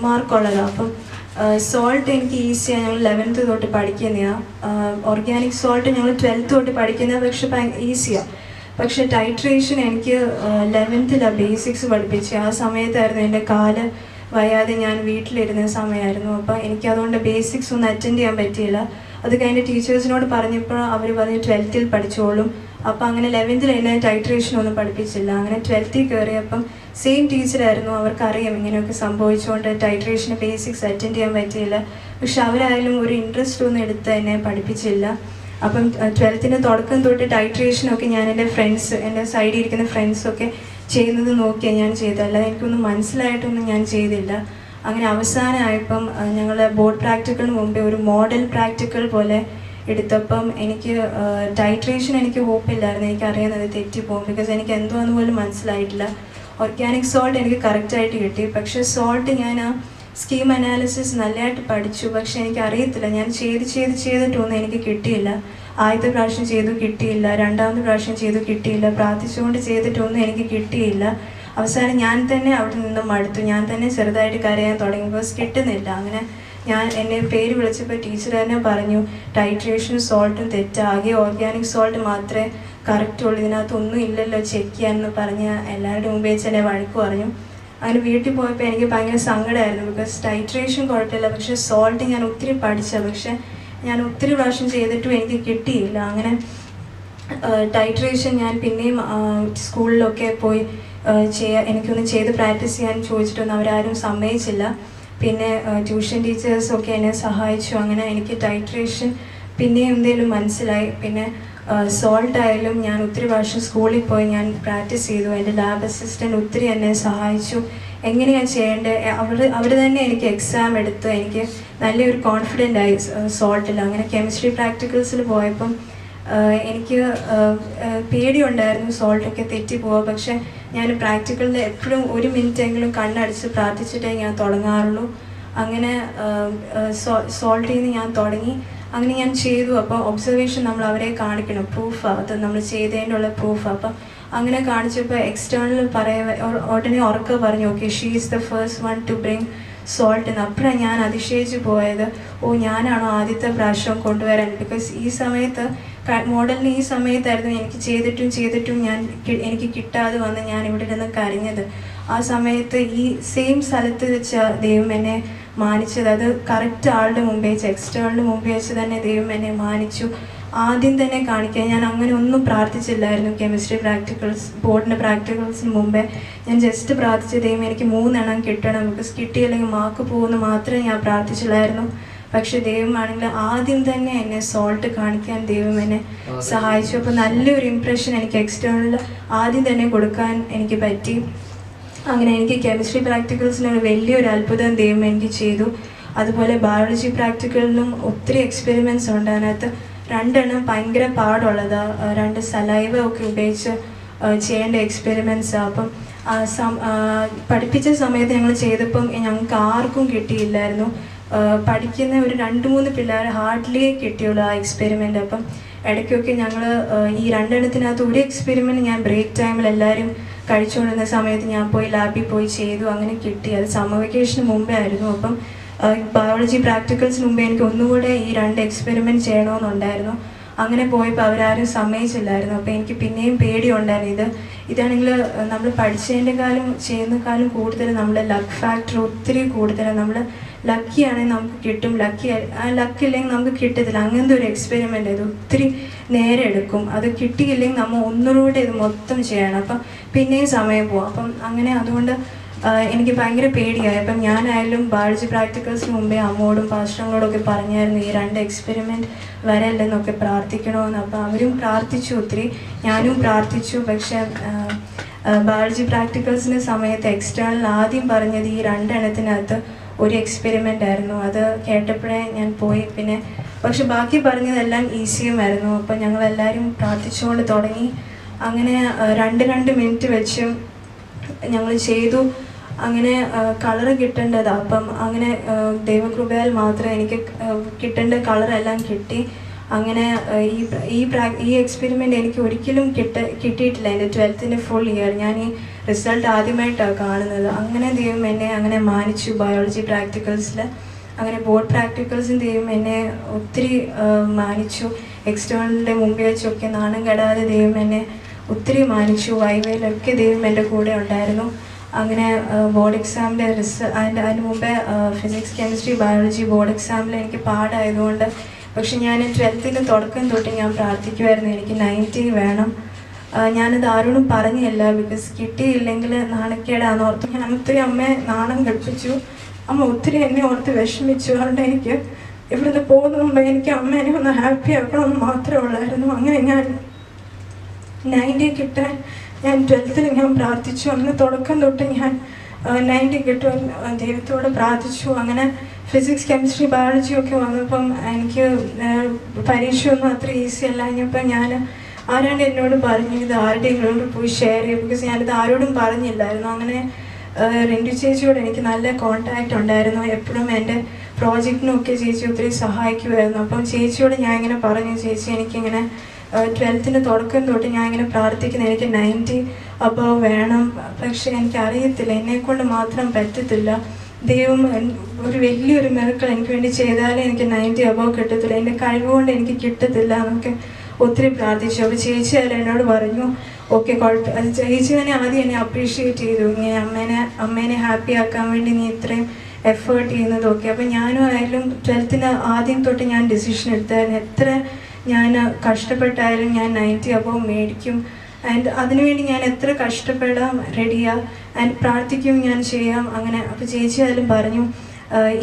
മാർക്കുള്ളതാണ്. അപ്പം സോൾട്ട് എനിക്ക് ഈസിയാണ്, ഞങ്ങൾ 11th തൊട്ട് പഠിക്കുന്നതാണ്. ഓർഗാനിക് സോൾട്ട് ഞങ്ങൾ 12th തൊട്ട് പഠിക്കുന്നത്, പക്ഷെ ഈസിയാണ്. പക്ഷെ ടൈട്രേഷൻ എനിക്ക് 11th ബേസിക്സ് പഠിപ്പിച്ച്. ആ സമയത്തായിരുന്നു എൻ്റെ കാല് വയ്യാതെ ഞാൻ വീട്ടിലിരുന്ന സമയമായിരുന്നു. അപ്പോൾ എനിക്കതുകൊണ്ട് ബേസിക്സ് ഒന്നും അറ്റൻഡ് ചെയ്യാൻ പറ്റിയില്ല. അത് കഴിഞ്ഞ് ടീച്ചേഴ്സിനോട് പറഞ്ഞപ്പോൾ അവർ പറഞ്ഞ് 12th പഠിച്ചോളും. അപ്പോൾ അങ്ങനെ 11th എന്നെ ടൈട്രേഷൻ ഒന്നും പഠിപ്പിച്ചില്ല. അങ്ങനെ 12th കയറിയപ്പം സെയിം ടീച്ചറായിരുന്നു. അവർക്കറിയാം ഇങ്ങനെയൊക്കെ സംഭവിച്ചുകൊണ്ട് ടൈട്രേഷന് ബേസിക്സ് അറ്റൻഡ് ചെയ്യാൻ പറ്റിയില്ല. പക്ഷെ അവരായാലും ഒരു ഇൻട്രസ്റ്റ് ഒന്നും എടുത്ത് എന്നെ പഠിപ്പിച്ചില്ല. അപ്പം 12th തുടക്കം തൊട്ട് ടൈട്രേഷനൊക്കെ ഞാൻ എൻ്റെ സൈഡിൽ ഇരിക്കുന്ന ഫ്രണ്ട്സൊക്കെ ചെയ്യുന്നത് നോക്കിയാണ് ഞാൻ ചെയ്തത്. അല്ലാതെ എനിക്കൊന്നും മനസ്സിലായിട്ടൊന്നും ഞാൻ ചെയ്തില്ല. അങ്ങനെ അവസാനമായപ്പം ഞങ്ങൾ ബോർഡ് പ്രാക്ടിക്കലിന് മുമ്പേ ഒരു മോഡൽ പ്രാക്ടിക്കൽ പോലെ എടുത്തപ്പം എനിക്ക് ടൈട്രേഷൻ എനിക്ക് ഹോപ്പില്ലായിരുന്നു. എനിക്കറിയാവുന്നത് തെറ്റിപ്പോകും. ബിക്കോസ് എനിക്ക് എന്തുവാന്ന് പോലും മനസ്സിലായിട്ടില്ല. ഓർഗാനിക് സോൾട്ട് എനിക്ക് കറക്റ്റായിട്ട് കിട്ടി. പക്ഷേ സോൾട്ട് ഞാൻ ആ സ്കീം അനാലിസിസ് നല്ലതായിട്ട് പഠിച്ചു. പക്ഷെ എനിക്കറിയത്തില്ല, ഞാൻ ചെയ്തിട്ടൊന്നും എനിക്ക് കിട്ടിയില്ല. ആദ്യത്തെ പ്രാവശ്യം ചെയ്തു കിട്ടിയില്ല, രണ്ടാമത്തെ പ്രാവശ്യം ചെയ്തു കിട്ടിയില്ല, പ്രാർത്ഥിച്ചുകൊണ്ട് ചെയ്തിട്ടൊന്നും എനിക്ക് കിട്ടിയില്ല. അവസാനം ഞാൻ തന്നെ അവിടെ നിന്ന് മടുത്തു. ഞാൻ തന്നെ ചെറുതായിട്ട് കരയാൻ തുടങ്ങി. ബിക്കോസ് കിട്ടുന്നില്ല. അങ്ങനെ എന്നെ പേര് വിളിച്ചപ്പോൾ ടീച്ചർ തന്നെ പറഞ്ഞു ടൈട്രേഷനും സോൾട്ടും തെറ്റാകെ ഓർഗാനിക് സോൾട്ട് മാത്രമേ കറക്റ്റുള്ളൂ, ഇതിനകത്തൊന്നും ഇല്ലല്ലോ ചെക്ക് ചെയ്യാനെന്ന് പറഞ്ഞ് എല്ലാവരുടെ മുമ്പേ വെച്ച് എന്നെ വഴക്ക് പറഞ്ഞു. അങ്ങനെ വീട്ടിൽ പോയപ്പോൾ എനിക്ക് ഭയങ്കര സങ്കടമായിരുന്നു. ബിക്കോസ് ടൈട്രേഷൻ കുഴപ്പമില്ല, പക്ഷേ സോൾട്ട് ഞാൻ ഒത്തിരി പഠിച്ച, പക്ഷേ ഞാൻ ഒത്തിരി പ്രാവശ്യം ചെയ്തിട്ടും എനിക്ക് കിട്ടിയില്ല. അങ്ങനെ ടൈട്രേഷൻ ഞാൻ പിന്നെയും സ്കൂളിലൊക്കെ പോയി എനിക്കൊന്ന് ചെയ്ത് പ്രാക്ടീസ് ചെയ്യാൻ ചോദിച്ചിട്ടൊന്നും അവരാരും സമ്മതിച്ചില്ല. പിന്നെ ട്യൂഷൻ ടീച്ചേഴ്സൊക്കെ എന്നെ സഹായിച്ചു. അങ്ങനെ എനിക്ക് ടൈട്രേഷൻ പിന്നെയും എന്തെങ്കിലും മനസ്സിലായി. പിന്നെ സോൾട്ട് ആയാലും ഞാൻ ഒത്തിരി പ്രാവശ്യം സ്കൂളിൽ പോയി ഞാൻ പ്രാക്ടീസ് ചെയ്തു. എൻ്റെ ലാബ് അസിസ്റ്റൻ്റ് ഒത്തിരി എന്നെ സഹായിച്ചു എങ്ങനെയാണ് ചെയ്യേണ്ടത്. അവർ തന്നെ എനിക്ക് എക്സാം എടുത്ത് എനിക്ക് നല്ലൊരു കോൺഫിഡൻ്റ് ആയി സോൾട്ടിൽ. അങ്ങനെ കെമിസ്ട്രി പ്രാക്ടിക്കൽസിൽ പോയപ്പം എനിക്ക് പേടിയുണ്ടായിരുന്നു സോൾട്ടൊക്കെ തെറ്റിപ്പോവുക. പക്ഷെ ഞാൻ പ്രാക്ടിക്കലിൽ എപ്പോഴും 1 മിനിറ്റെങ്കിലും കണ്ണടച്ച് പ്രാർത്ഥിച്ചിട്ടേ ഞാൻ തുടങ്ങാറുള്ളൂ. അങ്ങനെ സോൾട്ടിൽ നിന്ന് ഞാൻ തുടങ്ങി. അങ്ങനെ ഞാൻ ചെയ്തു. അപ്പോൾ ഒബ്സർവേഷൻ നമ്മൾ അവരെ കാണിക്കണം, പ്രൂഫാണ് അത് നമ്മൾ ചെയ്തതിനുള്ള പ്രൂഫ്. അപ്പം അങ്ങനെ കാണിച്ചപ്പോൾ എക്സ്റ്റേണൽ ഉടനെ ഉറക്കെ പറഞ്ഞു, okay she is the first one two bring salt എന്ന്. അപ്പോഴാണ് ഞാൻ അതിശയിച്ച് പോയത്, ഞാനാണോ ആദ്യത്തെ പ്രാവശ്യം കൊണ്ടുവരാൻ. ബിക്കോസ് ഈ സമയത്ത് മോഡലിന് ഈ സമയത്തായിരുന്നു എനിക്ക് ചെയ്തിട്ടും എനിക്ക് കിട്ടാതെ വന്ന് ഞാൻ ഇവിടെ നിന്ന് കരഞ്ഞത്. ആ സമയത്ത് ഈ സെയിം സ്ഥലത്ത് വെച്ച ദൈവം എന്നെ മാനിച്ചത്. അത് കറക്റ്റ് ആളുടെ മുമ്പേ വെച്ച്, എക്സ്റ്റേണലിന് മുമ്പേ വെച്ച് തന്നെ ദൈവം എന്നെ മാനിച്ചു. ആദ്യം തന്നെ കാണിക്കാൻ ഞാൻ അങ്ങനെ ഒന്നും പ്രാർത്ഥിച്ചില്ലായിരുന്നു. കെമിസ്ട്രി പ്രാക്ടിക്കൽസ്, ബോർഡിൻ്റെ പ്രാക്ടിക്കൽസിന് മുമ്പേ ഞാൻ ജസ്റ്റ് പ്രാർത്ഥിച്ച ദൈവം എനിക്ക് 3 എണ്ണം കിട്ടണം, ബിക്കോസ് കിട്ടിയില്ലെങ്കിൽ മാർക്ക് പോകുമെന്ന് മാത്രമേ ഞാൻ പ്രാർത്ഥിച്ചില്ലായിരുന്നു. പക്ഷെ ദൈവമാണെങ്കിൽ ആദ്യം തന്നെ എന്നെ സോൾട്ട് കാണിക്കാൻ ദൈവം എന്നെ സഹായിച്ചു. അപ്പോൾ നല്ലൊരു ഇംപ്രഷൻ എനിക്ക് എക്സ്റ്റേണലിൽ ആദ്യം തന്നെ കൊടുക്കാൻ എനിക്ക് പറ്റി. അങ്ങനെ എനിക്ക് കെമിസ്ട്രി പ്രാക്ടിക്കൽസിനൊരു വലിയൊരു അത്ഭുതം ദൈവം എനിക്ക് ചെയ്തു. അതുപോലെ ബയോളജി പ്രാക്ടിക്കലിലും ഒത്തിരി എക്സ്പെരിമെൻറ്റ്സ് ഉണ്ട്. അതിനകത്ത് 2 എണ്ണം ഭയങ്കര പാടുള്ളതാണ്. 2 സലൈവ ഒക്കെ ഉപയോഗിച്ച് ചെയ്യേണ്ട എക്സ്പെരിമെൻറ്റ്സാണ്. അപ്പം പഠിപ്പിച്ച സമയത്ത് ഞങ്ങൾ ചെയ്തപ്പം ഞങ്ങൾക്ക് ആർക്കും കിട്ടിയില്ലായിരുന്നു. പഠിക്കുന്ന ഒരു 2-3 പിള്ളേർ ഹാർഡ്ലി കിട്ടിയുള്ളൂ ആ എക്സ്പെരിമെൻ്റ്. അപ്പം ഇടയ്ക്കൊക്കെ ഞങ്ങൾ ഈ 2 എണ്ണത്തിനകത്ത് ഒരു എക്സ്പെരിമെൻറ്റ് ഞാൻ ബ്രേക്ക് ടൈമിൽ എല്ലാവരും കഴിച്ചുകൊണ്ടിരുന്ന സമയത്ത് ഞാൻ പോയി ലാബിൽ പോയി ചെയ്തു. അങ്ങനെ കിട്ടി. അത് സമ്മർ വെക്കേഷന് മുമ്പേ ആയിരുന്നു. അപ്പം ബയോളജി പ്രാക്ടിക്കൽസിന് മുമ്പേ എനിക്ക് ഒന്നുകൂടെ ഈ 2 എക്സ്പെരിമെൻറ്റ് ചെയ്യണമെന്നുണ്ടായിരുന്നു. അങ്ങനെ പോയപ്പോൾ അവരാരും സമ്മതിച്ചില്ലായിരുന്നു. അപ്പോൾ എനിക്ക് പിന്നെയും പേടിയുണ്ടായിരുന്നു. ഇതാണെങ്കിൽ നമ്മൾ ചെയ്യുന്നതിനേക്കാളും കൂടുതൽ നമ്മുടെ ലക്ക് ഫാക്ടർ ഒത്തിരി കൂടുതലാണ്. നമ്മൾ ലക്കിയാണെങ്കിൽ നമുക്ക് കിട്ടും, ലക്കില്ലെങ്കിൽ നമുക്ക് കിട്ടത്തില്ല. അങ്ങനത്തെ ഒരു എക്സ്പെരിമെൻ്റ് ഇത് ഒത്തിരി നേരം എടുക്കും. അത് കിട്ടിയില്ലെങ്കിൽ നമ്മൾ ഒന്നുകൂടെ ഇത് മൊത്തം ചെയ്യണം. അപ്പം പിന്നെയും സമയം പോകും. അപ്പം അങ്ങനെ അതുകൊണ്ട് എനിക്ക് ഭയങ്കര പേടിയായി. അപ്പം ഞാനായാലും ബയോളജി പ്രാക്ടിക്കൽസിന് മുമ്പേ അമ്മോടും പാസ്റ്ററോടൊക്കെ പറഞ്ഞായിരുന്നു ഈ 2 എക്സ്പെരിമെൻറ്റ് വരല്ലെന്നൊക്കെ പ്രാർത്ഥിക്കണമെന്ന്. അപ്പോൾ അവരും പ്രാർത്ഥിച്ചു, ഒത്തിരി ഞാനും പ്രാർത്ഥിച്ചു. പക്ഷേ ബയോളജി പ്രാക്ടിക്കൽസിൻ്റെ സമയത്ത് എക്സ്റ്റേണൽ ആദ്യം പറഞ്ഞത് ഈ 2 എണ്ണത്തിനകത്ത് ഒരു എക്സ്പെരിമെൻ്റ് ആയിരുന്നു. അത് കേട്ടപ്പോഴേ ഞാൻ പോയി. പിന്നെ പക്ഷെ ബാക്കി പറഞ്ഞതെല്ലാം ഈസിയുമായിരുന്നു. അപ്പം ഞങ്ങളെല്ലാവരും പ്രാർത്ഥിച്ചുകൊണ്ട് തുടങ്ങി. അങ്ങനെ 2 മിനിറ്റ് വെച്ച് ഞങ്ങൾ ചെയ്തു. അങ്ങനെ കളറ് കിട്ടേണ്ടതാണ്. അപ്പം അങ്ങനെ ദൈവകൃപയാൽ മാത്രമേ എനിക്ക് കിട്ടേണ്ട കളറെല്ലാം കിട്ടി. അങ്ങനെ ഈ എക്സ്പെരിമെൻ്റ് എനിക്ക് ഒരിക്കലും കിട്ടിയിട്ടില്ല. എൻ്റെ 12th ഫുൾ ഇയർ ഞാൻ ഈ റിസൾട്ട് ആദ്യമായിട്ടാണ് കാണുന്നത്. അങ്ങനെ ദൈവം എന്നെ അങ്ങനെ മാനിച്ചു ബയോളജി പ്രാക്ടിക്കൽസിൽ. അങ്ങനെ ബോർഡ് പ്രാക്ടിക്കൽസും ദൈവം എന്നെ ഒത്തിരി മാനിച്ചു. എക്സ്റ്റേണലിൻ്റെ മുമ്പിൽ വെച്ചൊക്കെ നാണം കെടാതെ ദൈവം എന്നെ ഒത്തിരി മാനിച്ചു. വൈവയിലൊക്കെ ദൈവം എൻ്റെ കൂടെ ഉണ്ടായിരുന്നു. അങ്ങനെ ബോർഡ് എക്സാമിൻ്റെ അതിന് മുമ്പേ ഫിസിക്സ്, കെമിസ്ട്രി, ബയോളജി ബോർഡ് എക്സാമിൽ എനിക്ക് പാടായതുകൊണ്ട്, പക്ഷെ ഞാൻ 12th തുടക്കം തൊട്ട് ഞാൻ പ്രാർത്ഥിക്കുമായിരുന്നു എനിക്ക് 90 വേണം. ഞാനത് ആരോടും പറഞ്ഞില്ല, ബിക്കോസ് കിട്ടിയില്ലെങ്കിൽ നാണക്കേടാന്ന് ഓർത്ത് ഞാൻ ഒത്തിരി അമ്മയെ നാണം കൽപ്പിച്ചു. അമ്മ ഒത്തിരി എന്നെ ഓർത്ത് വിഷമിച്ചു. അതുകൊണ്ട് എനിക്ക് ഇവിടുന്ന് പോകുന്ന മുമ്പ് എനിക്ക് അമ്മേനെ ഒന്ന് ഹാപ്പി ആക്കണമെന്ന് മാത്രമേ ഉള്ളായിരുന്നു. അങ്ങനെ ഞാൻ 90 കിട്ടാൻ ഞാൻ 12th ഞാൻ പ്രാർത്ഥിച്ചു. അന്ന് തുടക്കം തൊട്ട് ഞാൻ 90 കിട്ടും ദൈവത്തോട് പ്രാർത്ഥിച്ചു. അങ്ങനെ ഫിസിക്സ്, കെമിസ്ട്രി, ബയോളജി ഒക്കെ വന്നപ്പം എനിക്ക് പരീക്ഷയൊന്നും അത്ര ഈസി അല്ല. കഴിഞ്ഞപ്പോൾ ഞാൻ ആരാണ്ട് എന്നോട് പറഞ്ഞു ഇത് ആരുടെയെങ്കിലും പോയി ഷെയർ ചെയ്യും, ബിക്കോസ് ഞാനിത് ആരോടും പറഞ്ഞില്ലായിരുന്നു. അങ്ങനെ റിൻഡു ചേച്ചിയോട് എനിക്ക് നല്ല കോണ്ടാക്റ്റ് ഉണ്ടായിരുന്നു. എപ്പോഴും എൻ്റെ പ്രോജക്റ്റിനൊക്കെ ചേച്ചി ഒത്തിരി സഹായിക്കുമായിരുന്നു. അപ്പം ചേച്ചിയോട് ഞാൻ ഇങ്ങനെ പറഞ്ഞു, ചേച്ചി എനിക്കിങ്ങനെ 12th തുടക്കം തൊട്ട് ഞാൻ ഇങ്ങനെ പ്രാർത്ഥിക്കുന്നത് എനിക്ക് 90 above വേണം. പക്ഷേ എനിക്കറിയത്തില്ല, എന്നെക്കൊണ്ട് മാത്രം പറ്റത്തില്ല. ദൈവം ഒരു വലിയൊരു മിറക്കിൾ എനിക്ക് വേണ്ടി ചെയ്താലേ എനിക്ക് 90 above കിട്ടത്തില്ല, എൻ്റെ കഴിവുകൊണ്ട് എനിക്ക് കിട്ടത്തില്ല എന്നൊക്കെ ഒത്തിരി പ്രാർത്ഥിച്ചു. അപ്പോൾ ചേച്ചി അതിൽ എന്നോട് പറഞ്ഞു ഓക്കെ കുഴപ്പം. ചേച്ചി തന്നെ ആദ്യം എന്നെ അപ്രീഷിയേറ്റ് ചെയ്തു, ഇങ്ങനെ അമ്മേനെ ഹാപ്പി ആക്കാൻ വേണ്ടി നീ ഇത്രയും എഫേർട്ട് ചെയ്യുന്നതൊക്കെ. അപ്പോൾ ഞാനും ആയാലും 12th ആദ്യം തൊട്ട് ഞാൻ ഡിസിഷൻ എടുത്തായിരുന്നു, എത്ര ഞാൻ കഷ്ടപ്പെട്ടായാലും ഞാൻ 90 above മേടിക്കും. ആൻഡ് അതിനുവേണ്ടി ഞാൻ എത്ര കഷ്ടപ്പെടാം റെഡിയാണ്, ആൻഡ് പ്രാർത്ഥിക്കും ഞാൻ ചെയ്യാം. അങ്ങനെ അപ്പോൾ ചേച്ചി അതിലും പറഞ്ഞു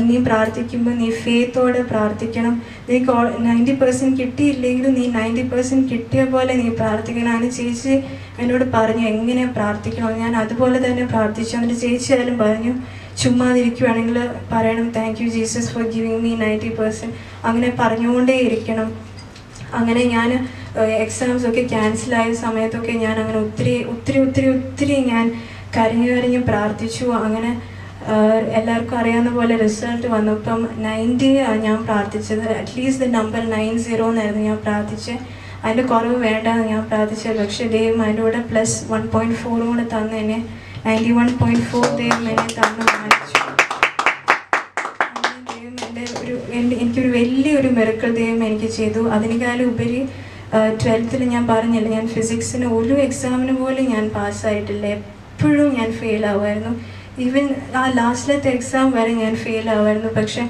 ഇനിയും പ്രാർത്ഥിക്കുമ്പോൾ നീ ഫെയ്ത്തോടെ പ്രാർത്ഥിക്കണം, നിനക്ക് 90% കിട്ടിയില്ലെങ്കിലും നീ 90% കിട്ടിയ പോലെ നീ പ്രാർത്ഥിക്കണം. അതിന് ചേച്ചി എന്നോട് പറഞ്ഞു എങ്ങനെ പ്രാർത്ഥിക്കണം, ഞാൻ അതുപോലെ തന്നെ പ്രാർത്ഥിച്ചു. എന്നിട്ട് ചേച്ചി ആയാലും പറഞ്ഞു ചുമ്മാതിരിക്കുവാണെങ്കിൽ പറയണം thank you Jesus four giving me 90%, അങ്ങനെ പറഞ്ഞുകൊണ്ടേ ഇരിക്കണം. അങ്ങനെ ഞാൻ എക്സാംസൊക്കെ ക്യാൻസലായ സമയത്തൊക്കെ ഞാൻ അങ്ങനെ ഒത്തിരി ഞാൻ കരഞ്ഞു പ്രാർത്ഥിച്ചു. അങ്ങനെ എല്ലാവർക്കും അറിയാവുന്ന പോലെ റിസൾട്ട് വന്നപ്പം 90 ഞാൻ പ്രാർത്ഥിച്ചത്. അറ്റ്ലീസ്റ്റ് ദ നമ്പർ 90 എന്നായിരുന്നു ഞാൻ പ്രാർത്ഥിച്ചത്. അതിൻ്റെ കുറവ് വേണ്ടെന്ന് ഞാൻ പ്രാർത്ഥിച്ചത്. പക്ഷേ ദൈവം അതിൻ്റെ കൂടെ +1.4 കൂടെ തന്ന് എന്നെ 91.4 ദൈവം എന്നെ തന്നു കാണിച്ചു. എനിക്കൊരു വലിയൊരു മിറക്കിൾ ദൈവം എനിക്ക് ചെയ്തു. അതിനേക്കാളും ഉപരി 12th ഞാൻ പറഞ്ഞില്ല, ഞാൻ ഫിസിക്സിന് ഒരു എക്സാമിന് പോലും ഞാൻ പാസ്സായിട്ടില്ല. എപ്പോഴും ഞാൻ ഫെയിൽ ആവുമായിരുന്നു. ഈവൻ ആ ലാസ്റ്റിലത്തെ എക്സാം വരെ ഞാൻ ഫെയിൽ ആവുമായിരുന്നു. പക്ഷെ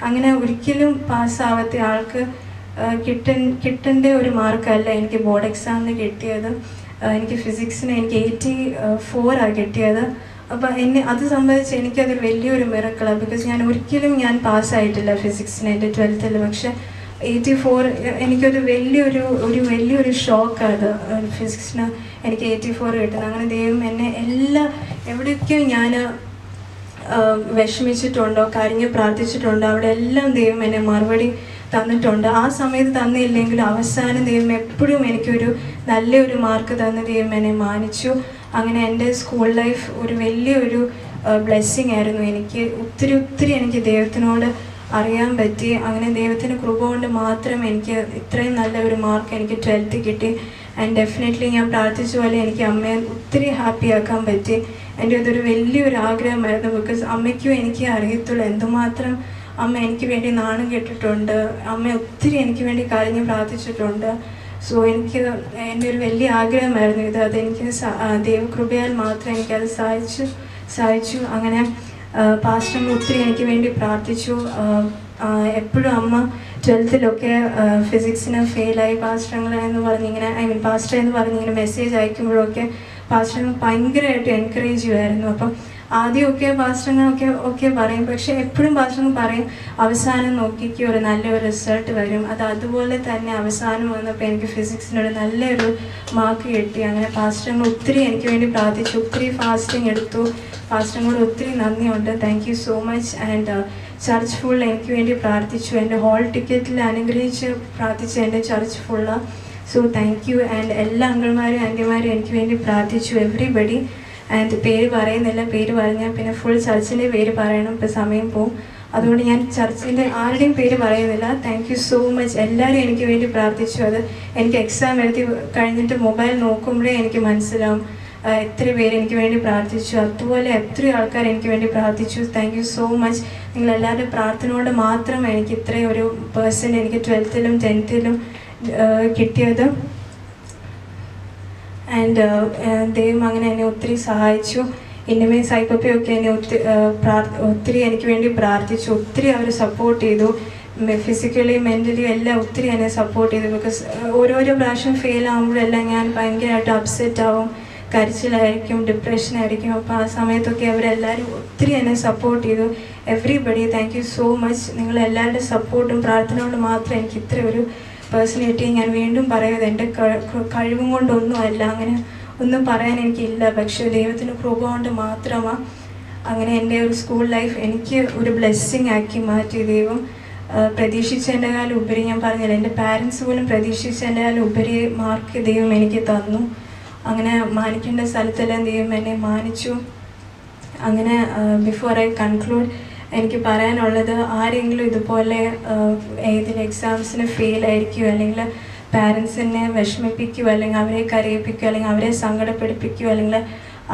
അങ്ങനെ ഒരിക്കലും പാസ്സാവാത്ത ആൾക്ക് കിട്ടേണ്ട ഒരു മാർക്കല്ല എനിക്ക് ബോർഡ് എക്സാമിന് കിട്ടിയത്. എനിക്ക് ഫിസിക്സിന് എനിക്ക് 84 കിട്ടിയത്. അപ്പോൾ അത് സംബന്ധിച്ച് എനിക്കതൊരു വലിയൊരു മിറക്കിളാണ്. ബിക്കോസ് ഞാൻ ഒരിക്കലും പാസ്സായിട്ടില്ല ഫിസിക്സിന് എൻ്റെ 12th. പക്ഷെ 84 എനിക്കൊരു വലിയൊരു ഷോക്കാണ് അത്. ഫിസിക്സിന് എനിക്ക് 84 കിട്ടുന്നത്. അങ്ങനെ ദൈവം എന്നെ എവിടെയൊക്കെയോ ഞാൻ വിഷമിച്ചിട്ടുണ്ടോ, കരഞ്ഞ് പ്രാർത്ഥിച്ചിട്ടുണ്ടോ, അവിടെ എല്ലാം ദൈവം എന്നെ മറുപടി തന്നിട്ടുണ്ട്. ആ സമയത്ത് തന്നില്ലെങ്കിലും അവസാനം ദൈവം എപ്പോഴും എനിക്കൊരു നല്ലൊരു മാർക്ക് തന്ന് ദൈവം എന്നെ മാനിച്ചു. അങ്ങനെ എൻ്റെ സ്കൂൾ ലൈഫ് ഒരു വലിയൊരു ബ്ലെസ്സിങ് ആയിരുന്നു. എനിക്ക് ഒത്തിരി എനിക്ക് ദൈവത്തിനോട് അറിയാൻ പറ്റി. അങ്ങനെ ദൈവത്തിൻ്റെ കൃപ കൊണ്ട് മാത്രം എനിക്ക് ഇത്രയും നല്ല ഒരു മാർക്ക് എനിക്ക് 12th കിട്ടി. ആൻഡ് ഡെഫിനറ്റ്ലി ഞാൻ പ്രാർത്ഥിച്ച പോലെ എനിക്ക് അമ്മയെ ഒത്തിരി ഹാപ്പിയാക്കാൻ പറ്റി. എൻ്റെ അതൊരു വലിയൊരു ആഗ്രഹമായിരുന്നു. ബിക്കോസ് അമ്മയ്ക്കും എനിക്ക് അറിയത്തുള്ളൂ എന്തുമാത്രം അമ്മ എനിക്ക് വേണ്ടി നാണം കെട്ടിട്ടുണ്ട്. അമ്മ ഒത്തിരി എനിക്ക് വേണ്ടി കരഞ്ഞ് പ്രാർത്ഥിച്ചിട്ടുണ്ട്. സോ എൻ്റെ ഒരു വലിയ ആഗ്രഹമായിരുന്നു ഇത്. അതെനിക്ക് ദൈവകൃപയാൽ മാത്രം എനിക്കത് സാധിച്ചു. അങ്ങനെ പാസ്റ്റർ ഒത്തിരി എനിക്ക് വേണ്ടി പ്രാർത്ഥിച്ചു. എപ്പോഴും അമ്മ 12th ഫിസിക്സിന് ഫെയിലായി പാസ്റ്റർ എന്ന് പറഞ്ഞിങ്ങനെ മെസ്സേജ് അയക്കുമ്പോഴൊക്കെ പാസ്റ്റർ ഭയങ്കരമായിട്ട് എൻകറേജ് ചെയ്യുമായിരുന്നു. അപ്പം ആദ്യമൊക്കെ പാസ്റ്ററൊക്കെ പറയും, പക്ഷെ എപ്പോഴും പാസ്റ്റർ പറയും അവസാനം നോക്കിക്ക് ഒരു നല്ലൊരു റിസൾട്ട് വരും. അതുപോലെ തന്നെ അവസാനം വന്നപ്പോൾ എനിക്ക് ഫിസിക്സിനൊരു നല്ലൊരു മാർക്ക് കിട്ടി. അങ്ങനെ പാസ്റ്റർ ഒത്തിരി എനിക്ക് വേണ്ടി പ്രാർത്ഥിച്ചു, ഒത്തിരി ഫാസ്റ്റിംഗ് എടുത്തു. പാസ്റ്ററിനോട് ഒത്തിരി നന്ദിയുണ്ട്. Thank you so much. And church full എനിക്ക് വേണ്ടി പ്രാർത്ഥിച്ചു. എൻ്റെ ഹോൾ ടിക്കറ്റിൽ അനുഗ്രഹിച്ച് പ്രാർത്ഥിച്ചു എൻ്റെ church full. So thank you. And എല്ലാ അങ്കിൾമാരും ആൻറ്റിമാരും എനിക്ക് വേണ്ടി പ്രാർത്ഥിച്ചു, എവ്രിബഡി. ആൻഡ് പേര് പറയുന്നില്ല, പേര് പറഞ്ഞാൽ പിന്നെ ഫുൾ ചർച്ചിൻ്റെ പേര് പറയണം, ഇപ്പോൾ സമയം പോവും. അതുകൊണ്ട് ഞാൻ ചർച്ചിൻ്റെ ആരുടെയും പേര് പറയുന്നില്ല. Thank you so much. എല്ലാവരും എനിക്ക് വേണ്ടി പ്രാർത്ഥിച്ചു. അത് എനിക്ക് എക്സാം എഴുതി കഴിഞ്ഞിട്ട് മൊബൈൽ നോക്കുമ്പോഴേ എനിക്ക് മനസ്സിലാവും എത്ര പേര് എനിക്ക് വേണ്ടി പ്രാർത്ഥിച്ചു. അതുപോലെ എത്ര ആൾക്കാർ എനിക്ക് വേണ്ടി പ്രാർത്ഥിച്ചു. Thank you so much. നിങ്ങളെല്ലാവരുടെ പ്രാർത്ഥന കൊണ്ട് മാത്രം എനിക്ക് ഇത്രയും ഒരു പേഴ്സൻ്റ് എനിക്ക് 12th 10th കിട്ടിയത്. ആൻഡ് ദൈവം അങ്ങനെ എന്നെ ഒത്തിരി സഹായിച്ചു. ഇനിമേ സൈക്കോപ്പയൊക്കെ എന്നെ ഒത്തിരി എനിക്ക് വേണ്ടി പ്രാർത്ഥിച്ചു. ഒത്തിരി അവർ സപ്പോർട്ട് ചെയ്തു, ഫിസിക്കലി മെൻ്റലി എല്ലാം ഒത്തിരി എന്നെ സപ്പോർട്ട് ചെയ്തു. ബിക്കോസ് ഓരോരോ പ്രാവശ്യം ഫെയിൽ ആകുമ്പോഴെല്ലാം ഞാൻ ഭയങ്കരമായിട്ട് അപ്സെറ്റ് ആവും, കരച്ചിലായിരിക്കും, ഡിപ്രഷനായിരിക്കും. അപ്പോൾ ആ സമയത്തൊക്കെ അവരെല്ലാവരും ഒത്തിരി എന്നെ സപ്പോർട്ട് ചെയ്തു. Everybody thank you so much. നിങ്ങളെല്ലാവരുടെ സപ്പോർട്ടും പ്രാർത്ഥന കൊണ്ട് മാത്രം എനിക്ക് ഇത്ര ഒരു പേഴ്സണാലിറ്റി ഞാൻ വീണ്ടും പറയുന്നത് എൻ്റെ കഴിവും കൊണ്ടൊന്നുമല്ല, അങ്ങനെ ഒന്നും പറയാൻ എനിക്കില്ല. പക്ഷേ ദൈവത്തിൻ്റെ കൃപ കൊണ്ട് മാത്രമാണ് അങ്ങനെ എൻ്റെ ഒരു സ്കൂൾ ലൈഫ് എനിക്ക് ഒരു ബ്ലെസ്സിങ് ആക്കി മാറ്റി ദൈവം. പ്രതീക്ഷിച്ചതിൻ്റെക്കാളും ഉപരി, ഞാൻ പറഞ്ഞില്ല, എൻ്റെ പാരൻസ് പോലും പ്രതീക്ഷിച്ചതിൻ്റെക്കാളും ഉപരി മാർക്ക് ദൈവം എനിക്ക് തന്നു. അങ്ങനെ മാനിക്കേണ്ട സ്ഥലത്തെല്ലാം ദൈവം എന്നെ മാനിച്ചു. അങ്ങനെ ബിഫോർ ഐ കൺക്ലൂഡ് എനിക്ക് പറയാനുള്ളത്, ആരെങ്കിലും ഇതുപോലെ ഏതെങ്കിലും എക്സാംസിന് ഫെയിലായിരിക്കുകയോ അല്ലെങ്കിൽ പാരൻസിനെ വിഷമിപ്പിക്കുകയോ അല്ലെങ്കിൽ അവരെ കരയിപ്പിക്കുകയോ അല്ലെങ്കിൽ അവരെ സങ്കടപ്പെടുപ്പിക്കുകയോ അല്ലെങ്കിൽ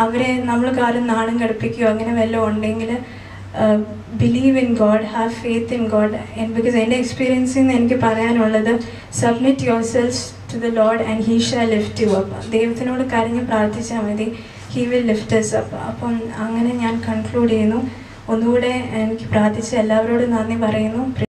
അവരെ നമ്മൾ കാര്യം നാണം കടുപ്പിക്കുകയോ അങ്ങനെ വല്ലതും ഉണ്ടെങ്കിൽ believe in God, have faith in God. Because എൻ്റെ എക്സ്പീരിയൻസിൽ നിന്ന് എനിക്ക് പറയാനുള്ളത്, submit yourself to the Lord and he shall lift you up. ദൈവത്തിനോട് കരഞ്ഞ് പ്രാർത്ഥിച്ചാൽ മതി, he will lift us up. അപ്പം അങ്ങനെ ഞാൻ കൺക്ലൂഡ് ചെയ്യുന്നു. ഒന്നുകൂടെ എനിക്ക് പ്രാർത്ഥിച്ച് എല്ലാവരോടും നന്ദി പറയുന്നു.